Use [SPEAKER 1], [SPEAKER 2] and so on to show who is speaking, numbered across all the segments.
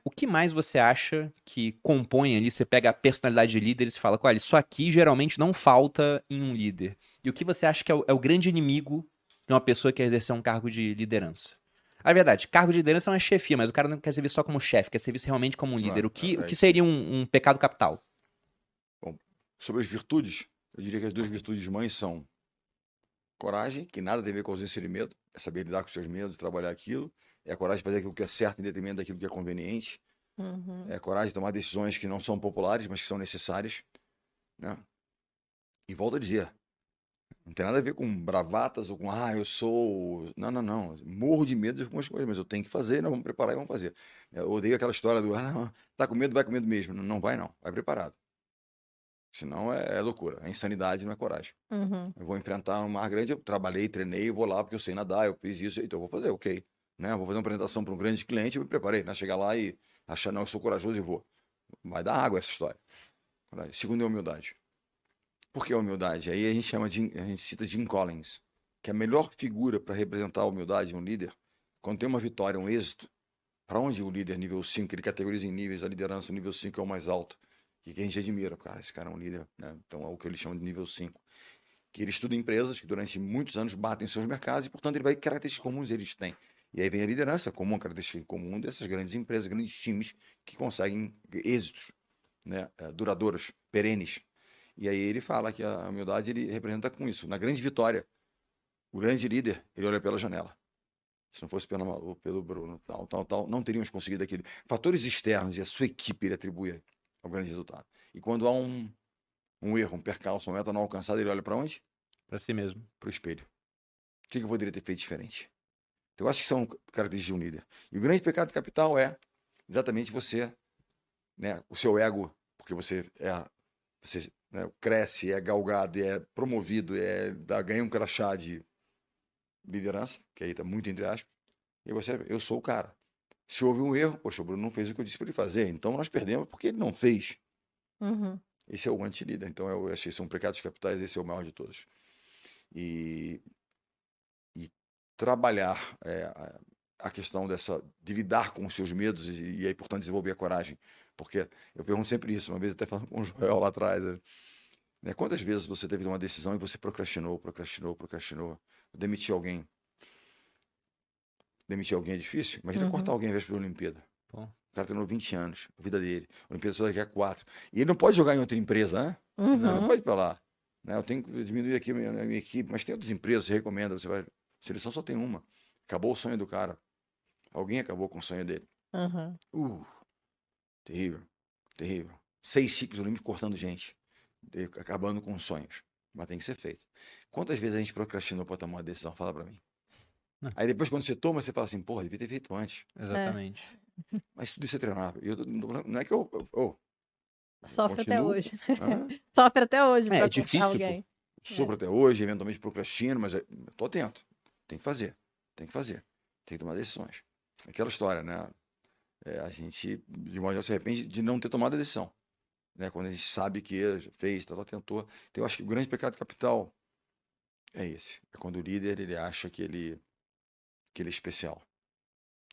[SPEAKER 1] O que mais você acha que compõe ali? Você pega a personalidade de líderes e fala, olha, isso aqui geralmente não falta em um líder. E o que você acha que é o grande inimigo de uma pessoa que quer exercer um cargo de liderança? A verdade, cargo de liderança não é chefia, mas o cara não quer servir só como chefe, quer servir realmente como um líder. O
[SPEAKER 2] É
[SPEAKER 1] que
[SPEAKER 2] isso aí.
[SPEAKER 1] seria um pecado capital?
[SPEAKER 2] Bom, sobre as virtudes, eu diria que as duas virtudes mães são coragem, que nada tem a ver com ausência de medo, é saber lidar com seus medos, trabalhar aquilo, é a coragem de fazer aquilo que é certo em detrimento daquilo que é conveniente,
[SPEAKER 3] Uhum.
[SPEAKER 2] é a coragem de tomar decisões que não são populares, mas que são necessárias, né? E volto a dizer, não tem nada a ver com bravatas ou com, eu sou. Não, não, não. Morro de medo de algumas coisas, mas eu tenho que fazer, nós vamos preparar e vamos fazer. Eu odeio aquela história do, não, tá com medo, vai com medo mesmo. Não, não vai, não. Vai preparado. Senão é loucura. É insanidade, não é coragem.
[SPEAKER 3] Uhum.
[SPEAKER 2] Eu vou enfrentar um mar grande, eu trabalhei, treinei, eu vou lá porque eu sei nadar, eu fiz isso, então eu vou fazer, ok. Né? Eu vou fazer uma apresentação para um grande cliente, eu me preparei, né? Chegar lá e achar, não, eu sou corajoso e vou. Vai dar água essa história. Segundo é humildade. Por que a humildade? Aí a gente a gente cita Jim Collins, que é a melhor figura para representar a humildade de um líder, quando tem uma vitória, um êxito, para onde o líder nível 5 ele categoriza em níveis, a liderança, o nível 5 é o mais alto, e que a gente admira, cara, esse cara é um líder, né? Então é o que eles chamam de nível 5, que ele estuda empresas que durante muitos anos batem seus mercados e, portanto, ele vai que características comuns eles têm. E aí vem a liderança como uma característica comum dessas grandes empresas, grandes times que conseguem êxitos, né, duradouros, perenes. E aí ele fala que a humildade ele representa com isso. Na grande vitória, o grande líder, ele olha pela janela. Se não fosse pelo Malu, pelo Bruno, tal, não teríamos conseguido aquilo. Fatores externos e a sua equipe ele atribui ao grande resultado. E quando há um erro, um percalço, uma meta não alcançada, ele olha para onde?
[SPEAKER 1] Pra si mesmo.
[SPEAKER 2] Para o espelho. O que eu poderia ter feito diferente? Então, eu acho que são características de um líder. E o grande pecado capital é exatamente você, né, o seu ego, porque você né, cresce, é galgado, é promovido, ganha um crachá de liderança, que aí está muito entre aspas, e você, eu sou o cara. Se houve um erro, poxa, o Bruno não fez o que eu disse para ele fazer, então nós perdemos porque ele não fez.
[SPEAKER 3] Uhum.
[SPEAKER 2] Esse é o anti-líder. Então eu achei que são pecados capitais, esse é o maior de todos. E, e trabalhar a questão de lidar com os seus medos e aí, portanto, desenvolver a coragem. Porque eu pergunto sempre isso, uma vez até falando com o Joel lá atrás, né? Quantas vezes você teve uma decisão e você procrastinou, demitir alguém? Demitir alguém é difícil? Imagina cortar
[SPEAKER 3] Uhum.
[SPEAKER 2] alguém em véspera da Olimpíada.
[SPEAKER 1] Pô.
[SPEAKER 2] O cara treinou 20 anos, a vida dele. A Olimpíada só daqui a 4. E ele não pode jogar em outra empresa, né? Ele não
[SPEAKER 3] Uhum.
[SPEAKER 2] pode ir para lá. Né? Eu tenho que diminuir aqui a minha equipe, mas tem outras empresas, você recomenda, você vai. Seleção só tem uma. Acabou o sonho do cara. Alguém acabou com o sonho dele.
[SPEAKER 3] Uhum.
[SPEAKER 2] Terrível, terrível. 6 ciclos olímpicos cortando gente, acabando com sonhos. Mas tem que ser feito. Quantas vezes a gente procrastinou para tomar uma decisão? Fala para mim.
[SPEAKER 1] Não,
[SPEAKER 2] Aí depois, quando você toma, você fala assim, porra, devia ter feito antes.
[SPEAKER 3] É.
[SPEAKER 1] exatamente.
[SPEAKER 2] Mas tudo isso é treinável. Não é que eu
[SPEAKER 3] Sofre até
[SPEAKER 2] continuo.
[SPEAKER 3] hoje.
[SPEAKER 2] Né?
[SPEAKER 3] Sofre até hoje
[SPEAKER 1] É
[SPEAKER 3] pra cortar
[SPEAKER 1] difícil, pô.
[SPEAKER 3] alguém. É.
[SPEAKER 2] Sofro até hoje, eventualmente procrastino, mas tô atento. Tem que fazer. Tem que fazer. Tem que tomar decisões. Aquela história, né? A gente, de modo geral, se arrepende de não ter tomado a decisão. Né? Quando a gente sabe que fez, tentou. Então, eu acho que o grande pecado capital é esse. É quando o líder ele acha que ele é especial.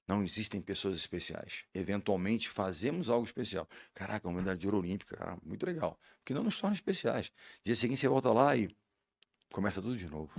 [SPEAKER 2] Não existem pessoas especiais. Eventualmente fazemos algo especial. Caraca, uma medalha de ouro olímpica, cara, muito legal. Porque não nos torna especiais. Dia seguinte você volta lá e começa tudo de novo.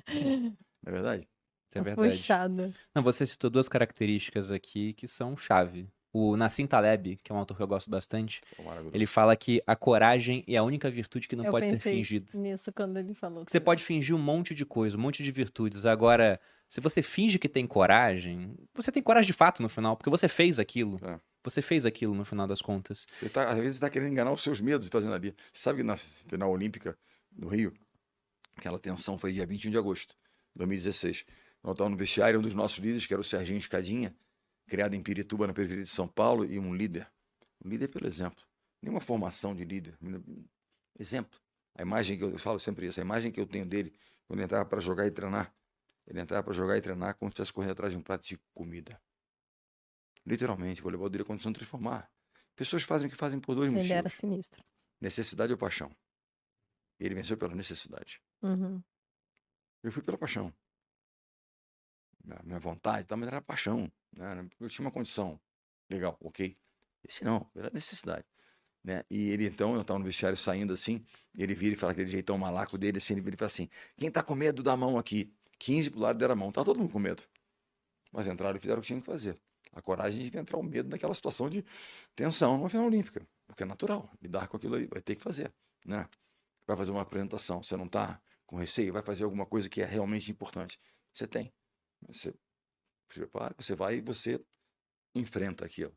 [SPEAKER 2] Não é verdade?
[SPEAKER 1] Isso é verdade.
[SPEAKER 3] Puxado.
[SPEAKER 1] Não, você citou duas características aqui que são chave. O Nassim Taleb, que é um autor que eu gosto bastante,
[SPEAKER 2] Pô,
[SPEAKER 1] ele
[SPEAKER 2] maravilhoso.
[SPEAKER 1] fala que a coragem é a única virtude que não
[SPEAKER 3] Eu
[SPEAKER 1] pode ser
[SPEAKER 3] pensei
[SPEAKER 1] fingida.
[SPEAKER 3] nisso quando ele falou
[SPEAKER 1] Você
[SPEAKER 3] também.
[SPEAKER 1] pode fingir um monte de coisa, um monte de virtudes. Agora, se você finge que tem coragem, você tem coragem de fato no final, porque você fez aquilo.
[SPEAKER 2] É.
[SPEAKER 1] Você fez aquilo no final das contas.
[SPEAKER 2] Às vezes você está querendo enganar os seus medos fazendo ali. Você sabe que na final olímpica no Rio, aquela tensão foi dia 21 de agosto de 2016. Nós estávamos no vestiário, um dos nossos líderes, que era o Serginho Escadinha, criado em Pirituba, na periferia de São Paulo, e um líder. Um líder pelo exemplo. Nenhuma formação de líder. Exemplo. A imagem que eu falo sempre isso, a imagem que eu tenho dele, quando ele entrava para jogar e treinar, ele entrava para jogar e treinar como se estivesse correndo atrás de um prato de comida. Literalmente, o voleibol dele é condição de transformar. Pessoas fazem o que fazem por dois
[SPEAKER 3] Ele era
[SPEAKER 2] motivos:
[SPEAKER 3] sinistro.
[SPEAKER 2] necessidade ou paixão. Ele venceu pela necessidade.
[SPEAKER 3] Uhum.
[SPEAKER 2] Eu fui pela paixão. Minha vontade, tá, mas era paixão. Né? Eu tinha uma condição. Legal, ok. Esse não, pela necessidade. Né? E ele então, eu estava no vestiário saindo assim, ele vira e fala aquele jeitão malaco dele, assim, ele vira e fala assim, quem tá com medo da mão aqui? 15 pro lado deram a mão, tá todo mundo com medo. Mas entraram e fizeram o que tinham que fazer. A coragem de entrar o medo naquela situação de tensão numa final olímpica, porque é natural, lidar com aquilo aí, vai ter que fazer, né? Vai fazer uma apresentação, você não tá com receio, vai fazer alguma coisa que é realmente importante. Você tem. Você se prepara, você vai e você enfrenta aquilo.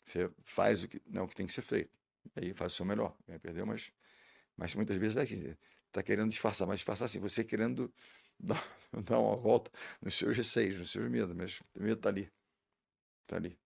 [SPEAKER 2] Você faz o que, né, o que tem que ser feito. Aí faz o seu melhor. Perdeu, mas muitas vezes é que está querendo disfarçar, mas disfarçar assim, você querendo dar, dar uma volta nos seus receios, nos seus medos, mas o medo está ali. Está ali.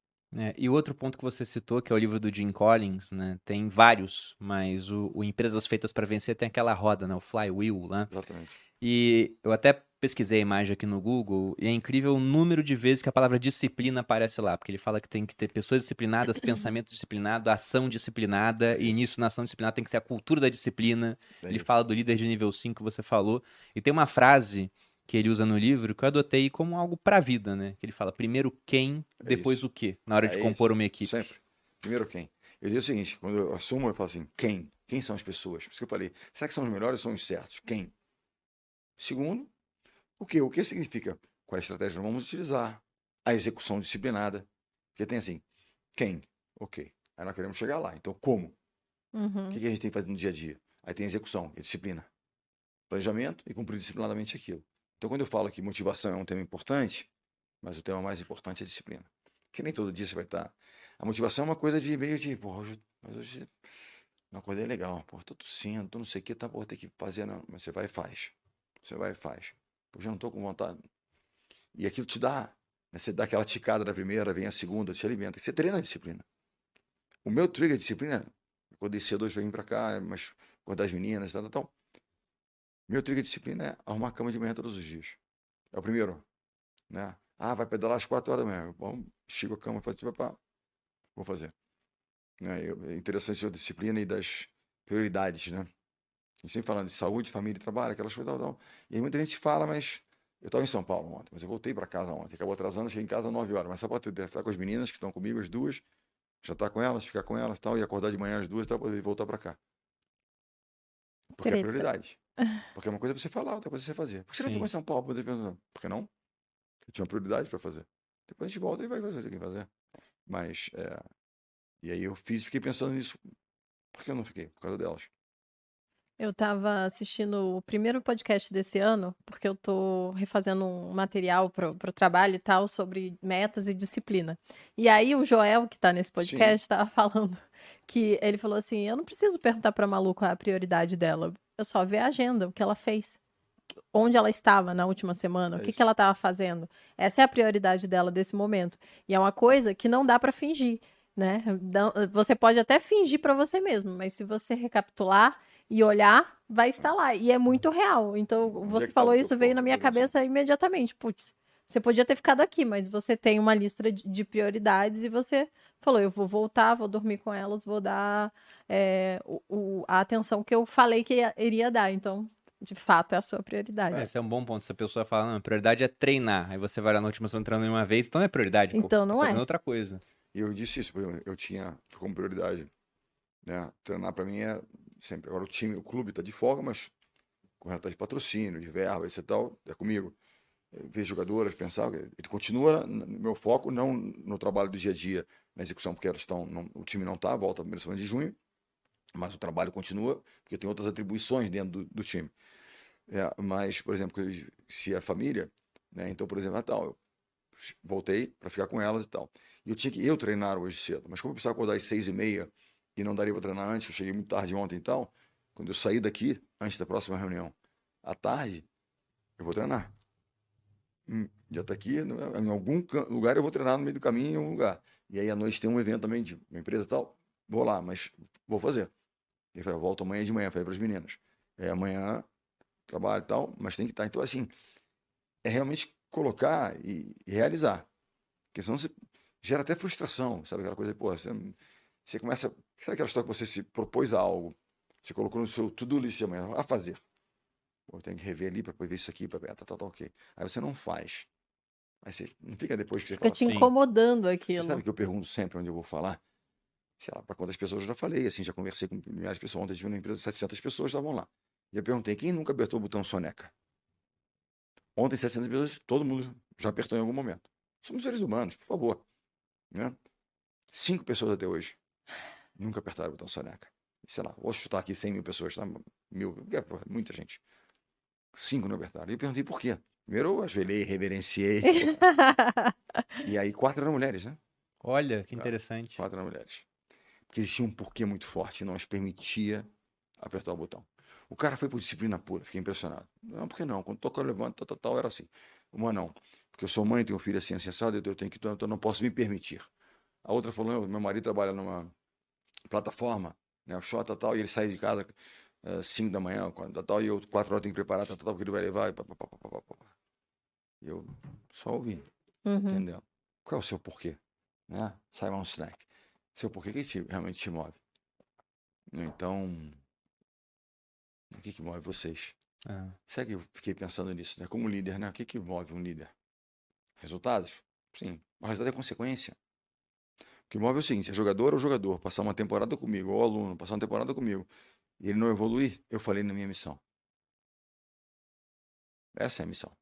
[SPEAKER 1] E o outro ponto que você citou, que é o livro do Jim Collins, né? Tem vários, mas o Empresas Feitas para Vencer tem aquela roda, né? O flywheel, né?
[SPEAKER 2] Exatamente.
[SPEAKER 1] E eu até pesquisei a imagem aqui no Google e é incrível o número de vezes que a palavra disciplina aparece lá, porque ele fala que tem que ter pessoas disciplinadas, pensamento disciplinado, ação disciplinada, e
[SPEAKER 2] Isso.
[SPEAKER 1] nisso, na ação disciplinada, tem que ser a cultura da disciplina.
[SPEAKER 2] É
[SPEAKER 1] Ele
[SPEAKER 2] isso.
[SPEAKER 1] fala do líder de nível 5 que você falou, e tem uma frase que ele usa no livro que eu adotei como algo pra vida, né? Que ele fala, primeiro quem, depois
[SPEAKER 2] isso.
[SPEAKER 1] o quê, na hora de compor
[SPEAKER 2] isso.
[SPEAKER 1] uma equipe.
[SPEAKER 2] Sempre. Primeiro quem? Eu digo o seguinte, quando eu assumo, eu falo assim, quem? Quem são as pessoas? Por isso que eu falei, será que são os melhores ou são os certos? Quem? Segundo, o quê? O que significa? Qual estratégia nós vamos utilizar? A execução disciplinada. Porque tem assim, quem? Ok. Aí nós queremos chegar lá. Então, como? O
[SPEAKER 3] Uhum.
[SPEAKER 2] que a gente tem que fazer no dia a dia? Aí tem execução, que é disciplina. Planejamento e cumprir disciplinadamente aquilo. Então, quando eu falo que motivação é um tema importante, mas o tema mais importante é disciplina. Que nem todo dia você vai estar. A motivação é uma coisa de meio de, pô, mas hoje uma coisa é legal, pô, tô tossindo, tô não sei o que, tá, pô, tem que fazer, não. Mas você vai e faz. Você vai e faz. Pô, já não tô com vontade. E aquilo te dá, né? Você dá aquela ticada da primeira, vem a segunda, te alimenta. Você treina a disciplina. O meu trigger de disciplina, acordei cedo hoje pra vir pra cá, mas acordar as meninas, tal, tal, tal. Meu trigger de disciplina é arrumar a cama de manhã todos os dias. É o primeiro, né? Ah, vai pedalar às 4 horas da manhã. Bom, estico a cama, faço, vou fazer. Né? É interessante a disciplina e das prioridades, né? A gente sempre falando de saúde, família e trabalho, aquelas coisas, tal, tal. E aí muita gente fala, mas eu estava em São Paulo ontem, mas eu voltei para casa ontem. Acabou atrasando, cheguei em casa às 9 horas. Mas só para estar com as meninas que estão comigo, as duas, já estar com elas, ficar com elas tal, e acordar de manhã às duas tal, para voltar para cá. Porque é
[SPEAKER 3] Treta.
[SPEAKER 2] prioridade. Porque uma coisa é você falar, outra coisa é você fazer. Por que você não ficou em
[SPEAKER 1] Sim.
[SPEAKER 2] São Paulo? Por que não? Eu tinha uma prioridade para fazer. Depois a gente volta e vai fazer o que tem que fazer. Mas, e aí eu fiquei pensando nisso. Por que eu não fiquei? Por causa delas.
[SPEAKER 3] Eu estava assistindo o primeiro podcast desse ano, porque eu tô refazendo um material pro trabalho e tal, sobre metas e disciplina. E aí o Joel, que tá nesse
[SPEAKER 2] Sim,
[SPEAKER 3] podcast, estava falando que ele falou assim: eu não preciso perguntar pra Malu qual é a prioridade dela. Eu só ver a agenda, o que ela fez. Onde ela estava na última semana, o
[SPEAKER 2] é
[SPEAKER 3] que
[SPEAKER 2] isso.
[SPEAKER 3] ela estava fazendo. Essa é a prioridade dela desse momento. E é uma coisa que não dá pra fingir, né? Você pode até fingir pra você mesmo, mas se você recapitular e olhar, vai estar lá. E é muito real. Então,
[SPEAKER 2] Onde é
[SPEAKER 3] você
[SPEAKER 2] que estava
[SPEAKER 3] falou
[SPEAKER 2] o teu
[SPEAKER 3] isso, veio na
[SPEAKER 2] foco, a
[SPEAKER 3] minha
[SPEAKER 2] tua atenção?
[SPEAKER 3] cabeça imediatamente. Putz, você podia ter ficado aqui, mas você tem uma lista de prioridades e você falou: eu vou voltar, vou dormir com elas, vou dar a atenção que eu falei que iria dar. Então, de fato, é a sua prioridade.
[SPEAKER 1] Esse é um bom ponto. Se a pessoa fala, não, a prioridade é treinar. Aí você vai lá na última semana treinando uma vez, então não é prioridade, pô.
[SPEAKER 3] Então,
[SPEAKER 1] Tá
[SPEAKER 3] não
[SPEAKER 1] fazendo
[SPEAKER 3] é.
[SPEAKER 1] outra coisa.
[SPEAKER 2] E eu disse isso, porque eu tinha como prioridade, né? Treinar para mim é sempre. Agora o time, o clube está de folga, mas com relação de patrocínio, de verba, isso e tal, é comigo. Ver jogadoras, pensar, ele continua no meu foco, não no trabalho do dia a dia, na execução, porque elas estão, o time não está, volta na primeira semana de junho, mas o trabalho continua, porque tem outras atribuições dentro do time. Mas, por exemplo, se é família, né? Então, por exemplo, eu voltei para ficar com elas e tal. E eu tinha que treinar hoje cedo, mas como eu precisava acordar às 6h30 e não daria para treinar antes, eu cheguei muito tarde ontem e tal, quando eu sair daqui, antes da próxima reunião, à tarde, eu vou treinar. Já está aqui, em algum lugar eu vou treinar no meio do caminho, em algum lugar. E aí à noite tem um evento também de uma empresa e tal, vou lá, mas vou fazer. Ele falou, eu volto amanhã de manhã, falei para as meninas. Amanhã trabalho e tal, mas tem que estar. Então, assim, é realmente colocar e realizar. Porque senão você gera até frustração, sabe? Aquela coisa, pô, você começa. Sabe aquela história que você se propôs a algo? Você colocou no seu to-do list de amanhã, a fazer. Pô, eu tenho que rever ali para ver isso aqui, para tá, ok. Aí você não faz. Aí você não fica depois que você
[SPEAKER 3] Fica
[SPEAKER 2] fala
[SPEAKER 3] te
[SPEAKER 2] assim.
[SPEAKER 1] Sim.
[SPEAKER 3] incomodando
[SPEAKER 2] Você
[SPEAKER 3] aquilo.
[SPEAKER 2] sabe que eu pergunto sempre onde eu vou falar? Sei lá, para quantas pessoas eu já falei, assim, já conversei com milhares de pessoas. Ontem eu tive uma empresa de 700 pessoas, estavam lá. E eu perguntei, quem nunca apertou o botão soneca? Ontem, 700 pessoas, todo mundo já apertou em algum momento. Somos seres humanos, por favor. Né? 5 pessoas até hoje nunca apertaram o botão soneca. Sei lá, vou chutar aqui 100 mil pessoas, tá? 1000, porra, muita gente. 5 não apertaram. E eu perguntei por quê. Primeiro eu ajoelhei, reverenciei. E aí 4 eram mulheres, né?
[SPEAKER 1] Olha, que interessante.
[SPEAKER 2] 4 eram mulheres. Porque existia um porquê muito forte e não as permitia apertar o botão. O cara foi por disciplina pura, fiquei impressionado. Não, por que não? Quando tocou, levanta, tal, era assim. Uma não, porque eu sou mãe, tenho um filho assim, assensado, eu tenho que, então eu não posso me permitir. A outra falou, meu marido trabalha numa plataforma, né, o Xota, tal, e ele sai de casa 5 da manhã, tal, e eu 4 horas tenho que preparar, tal, porque ele vai levar, e pá, pá, pá, pá, pá, pá. Eu só ouvi,
[SPEAKER 3] Uhum.
[SPEAKER 2] entendeu? Qual é o seu porquê? Né? Simon Sinek. Seu porquê que realmente te move? Então, o que move vocês?
[SPEAKER 1] Ah,
[SPEAKER 2] Sabe que eu fiquei pensando nisso, né? Como líder, né? O que move um líder? Resultados? Sim. Mas resultado é consequência. O que move é o seguinte: é jogador ou jogador passar uma temporada comigo, ou aluno passar uma temporada comigo, e ele não evoluir, eu falei na minha missão. Essa é a missão.